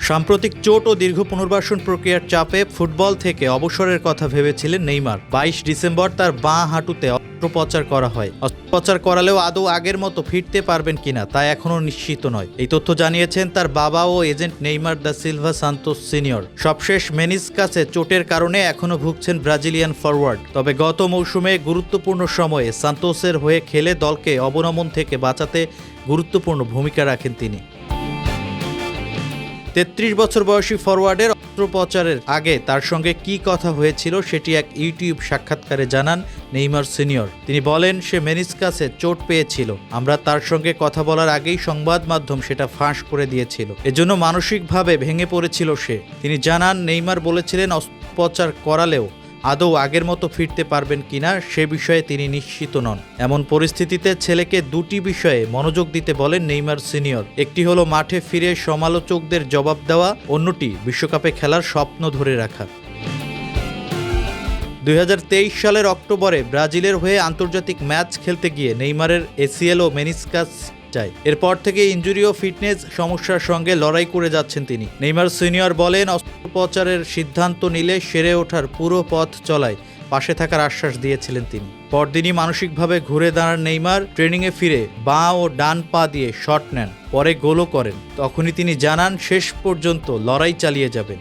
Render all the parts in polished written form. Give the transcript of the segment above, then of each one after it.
সাম্প্রতিক চোট ও দীর্ঘ পুনর্বাসন প্রক্রিয়ার চাপে ফুটবল থেকে অবসরের কথা ভেবেছিলেন নেইমার। ২২ ডিসেম্বর তার বাঁ হাঁটুতে অস্ত্রোপচার করা হয়। অস্ত্রোপচার করালেও আদৌ আগের মতো ফিরতে পারবেন কিনা তা এখনও নিশ্চিত নয়। এই তথ্য জানিয়েছেন তার বাবা ও agent Neymar da Silva Santos senior. সবশেষ মেনিসকাসে চোটের কারণে এখনও ভুগছেন ব্রাজিলিয়ান ফরওয়ার্ড। তবে গত মৌসুমে গুরুত্বপূর্ণ সময়ে সান্তোসের হয়ে খেলে দলকে অবনমন থেকে বাঁচাতে গুরুত্বপূর্ণ ভূমিকা রাখেন তিনি। ৩৩ বছর বয়সী ফরওয়ার্ডের অস্ত্রোপচারের আগে তার সঙ্গে কি কথা হয়েছিল সেটি এক ইউটিউব সাক্ষাৎকারে জানান নেইমার সিনিয়র। তিনি বলেন, সে মেনিসকাসে চোট পেয়েছিল। আমরা তার সঙ্গে কথা বলার আগেই সংবাদ মাধ্যম সেটা ফাঁস করে দিয়েছিল। এজন্য মানসিকভাবে ভেঙে পড়েছিল সে। তিনি জানান, নেইমার বলেছিলেন অস্ত্রোপচার করালেও আদৌ আগের মতো ফিরতে পারবেন কিনা সে বিষয়ে তিনি নিশ্চিত নন। এমন পরিস্থিতিতে ছেলেকে দুটি বিষয়ে মনোযোগ দিতে বলেন নেইমার সিনিয়র। একটি হলো মাঠে ফিরে সমালোচকদের জবাব দেওয়া, অন্যটি বিশ্বকাপে খেলার স্বপ্ন ধরে রাখা। ২০২৩ সালের অক্টোবরে ব্রাজিলের হয়ে আন্তর্জাতিক ম্যাচ খেলতে গিয়ে নেইমারের এসিএল ও মেনিসকাস যায়। এরপর থেকে ইনজুরি ও ফিটনেস সমস্যার সঙ্গে লড়াই করে যাচ্ছেন তিনি। নেইমার সিনিয়র বলেন, অস্ত্রোপচারের সিদ্ধান্ত নিলে সেরে ওঠার পুরো পথ চলায় পাশে থাকার আশ্বাস দিয়েছিলেন তিনি। পরদিনই মানসিকভাবে ঘুরে দাঁড়ান নেইমার। ট্রেনিংয়ে ফিরে বাঁ ও ডান পা দিয়ে শট নেন, পরে গোলও করেন। তখনই তিনি জানান শেষ পর্যন্ত লড়াই চালিয়ে যাবেন।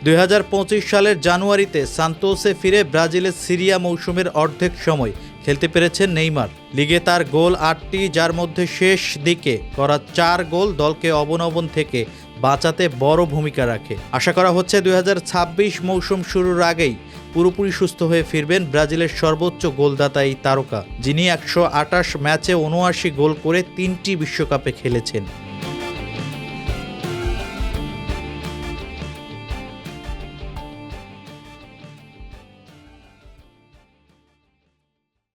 ২০২৫ সালের জানুয়ারিতে সান্তোসে ফিরে ব্রাজিলের সিরিয়া মৌসুমের অর্ধেক সময় খেলতে পেরেছেন নেইমার। লিগে তার গোল ৮টি, যার মধ্যে শেষ দিকে করা ৪ গোল দলকে অবনমন থেকে বাঁচাতে বড় ভূমিকা রাখে। আশা করা হচ্ছে ২০২৬ মৌসুম শুরুর আগেই পুরোপুরি সুস্থ হয়ে ফিরবেন ব্রাজিলের সর্বোচ্চ গোলদাতা এই তারকা, যিনি ১২৮ ম্যাচে ৭৯ গোল করে ৩টি বিশ্বকাপে খেলেছেন।